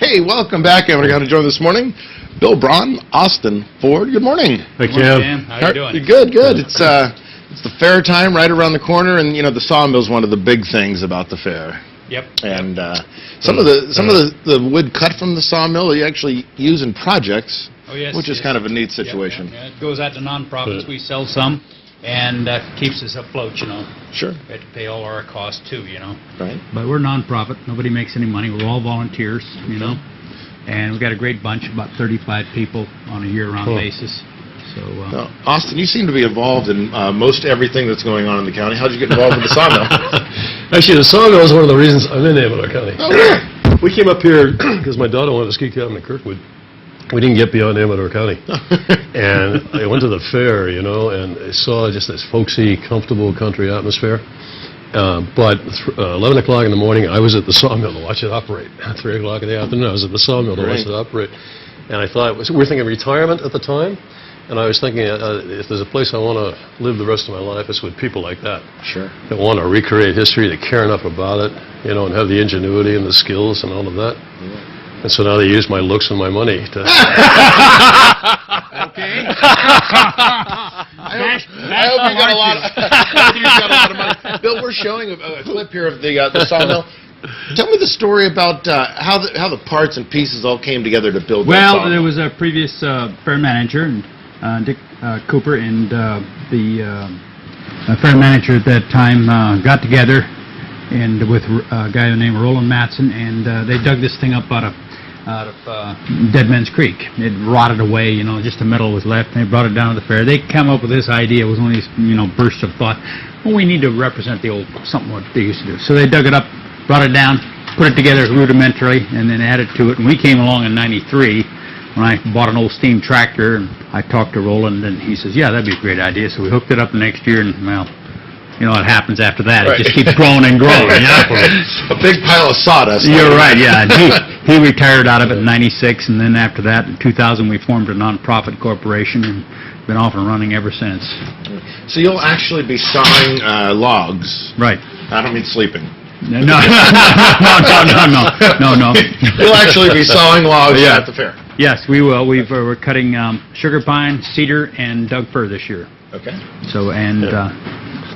Hey, welcome back, Amador County Journal this morning. Bill Braun, Austin Ford. Good morning. Hey, Cam. How you doing? Good, good. It's the fair time right around the corner, and you know the sawmill's one of the big things about the fair. Yep. And some of the wood cut from the sawmill you actually use in projects, which is kind of a neat situation. Yeah. It goes out to nonprofits. We sell some, and keeps us afloat. You know. Sure. We have to pay all our costs too. You know. Right. But we're nonprofit. Nobody makes any money. We're all volunteers. You know. And we've got a great bunch, about 35 people on a year-round basis. So, now, Austin, you seem to be involved in most everything that's going on in the county. How did you get involved with the sawmill? Actually, the sawmill is one of the reasons I'm in Amador County. Oh, yeah. We came up here because my daughter wanted a ski cabin in Kirkwood. We didn't get beyond Amador County. And I went to the fair, you know, and I saw just this folksy, comfortable country atmosphere. But 11 o'clock in the morning, I was at the sawmill to watch it operate. 3 o'clock in the afternoon, I was at the sawmill to watch it operate. And I thought, we were thinking retirement at the time, and I was thinking, if there's a place I want to live the rest of my life, it's with people like that. Sure. That want to recreate history, that care enough about it, you know, and have the ingenuity and the skills and all of that. Yeah. And so now they use my looks and my money to... Okay. I hope you got a lot of money. Bill, we're showing a clip here of the sawmill. Tell me the story about how the parts and pieces all came together to build that sawmill. Well, there was a previous fair manager, and Dick Cooper, and the fair manager at that time got together and with a guy named Roland Matson, and they dug this thing up out of Dead Men's Creek. It rotted away, you know, just the metal was left, and they brought it down to the fair. They came up with this idea. It was one of these, you know, bursts of thought. Well, we need to represent the old, something what they used to do. So they dug it up, brought it down, put it together rudimentarily, and then added to it. And we came along in '93 when I bought an old steam tractor, and I talked to Roland, and he says, yeah, that'd be a great idea. So we hooked it up the next year, and, well, you know what happens after that. It just keeps growing and growing. You know? A big pile of sawdust. You're right, yeah. He retired out of it in '96, and then after that, in 2000, we formed a nonprofit corporation and been off and running ever since. So you'll actually be sawing logs. Right. I don't mean sleeping. No. You'll actually be sawing logs at the fair. Yes, we will. We're cutting sugar pine, cedar, and Doug fir this year. Okay. So, and...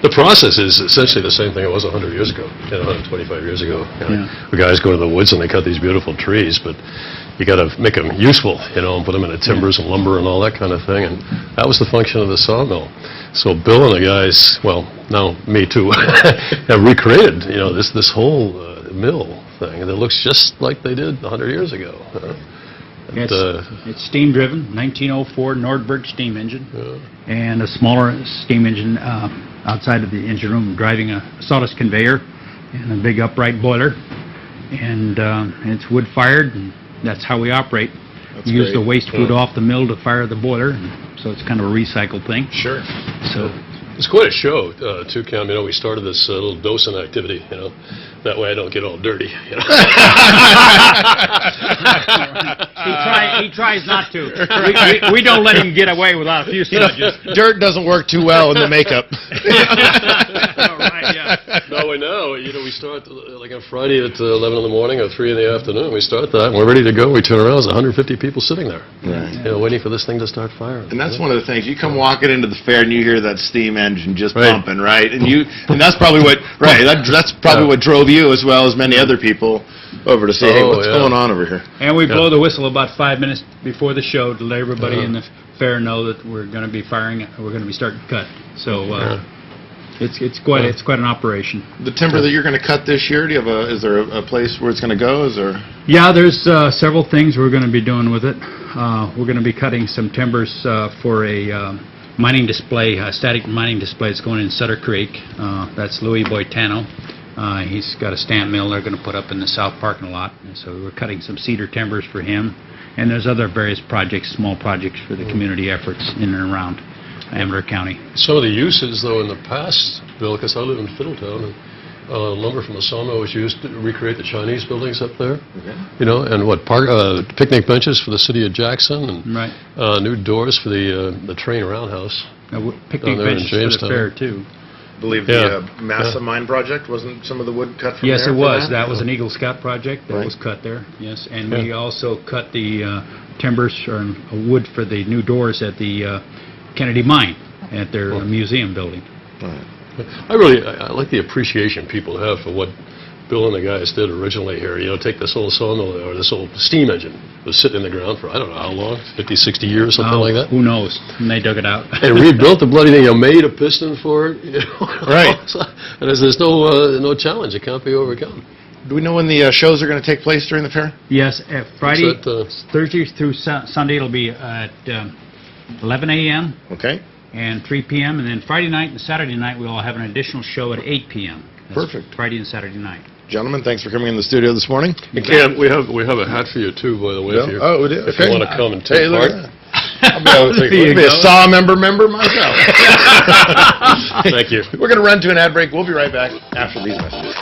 The process is essentially the same thing it was 100 years ago, 125 years ago. You know, the guys go to the woods and they cut these beautiful trees, but you got to make them useful, you know, and put them into timbers and lumber and all that kind of thing. And that was the function of the sawmill. So Bill and the guys, well, now me too, have recreated, you know, this whole mill thing, and it looks just like they did 100 years ago. It's steam driven, 1904 Nordberg steam engine, and a smaller steam engine outside of the engine room driving a sawdust conveyor and a big upright boiler, and it's wood fired, and that's how we operate. That's we use great. the waste food off the mill to fire the boiler, and so it's kind of a recycled thing. Sure. So it's quite a show too, Cam. You know, we started this little docent activity, you know, that way I don't get all dirty, you know. He tries not to. We don't let him get away without a few smudges. Dirt doesn't work too well in the makeup. No, we know. You know, we start like on Friday at 11 in the morning or 3 in the afternoon. We start that, and we're ready to go. We turn around, there's 150 people sitting there, you know, waiting for this thing to start firing. And that's one of the things. You come walking into the fair and you hear that steam engine just pumping, right? And that's probably what that's probably what drove you as well as many other people over to say, hey, what's going on over here? And we blow the whistle about 5 minutes before the show to let everybody in the fair know that we're going to be firing. We're going to be starting to cut. So it's quite an operation. The timber that you're going to cut this year, is there a place where it's going to go? Yeah, there's several things we're going to be doing with it. We're going to be cutting some timbers for a mining display, a static mining display that's going in Sutter Creek. That's Louis Boitano. He's got a stamp mill they're going to put up in the south parking lot, and so we're cutting some cedar timbers for him. And there's other various projects, small projects for the community efforts in and around Amador County. Some of the uses, though, in the past, Bill, because I live in Fiddletown, and lumber from a sawmill was used to recreate the Chinese buildings up there. You know, and picnic benches for the city of Jackson, and new doors for the train roundhouse. Picnic benches for the fair too. believe Yeah. the Massa Mine project, wasn't some of the wood cut from Yes, there it for was. That was an Eagle Scout project that Right. was cut there, yes. And we also cut the timbers or wood for the new doors at the Kennedy Mine at their museum building. Right. I like the appreciation people have for what Bill and the guys did originally here. You know, take this old sawmill or this old steam engine was sitting in the ground for I don't know how long, 50, 60 years, something like that. Who knows? And they dug it out. And rebuilt the bloody thing. You made a piston for it. You know? Right. And there's no challenge that can't be overcome. Do we know when the shows are going to take place during the fair? Yes, Friday, that, Thursday through Sunday it'll be at 11 a.m. Okay. and 3 p.m. And then Friday night and Saturday night we'll have an additional show at 8 p.m. That's Perfect. Friday and Saturday night. Gentlemen, thanks for coming in the studio this morning. And Cam, we have a hat for you too, by the way. Yeah? If you, Oh, we do? if Okay. you want to come and take Hey, look part. at that. I'll be a saw member myself. Thank you. We're going to run to an ad break. We'll be right back after these messages.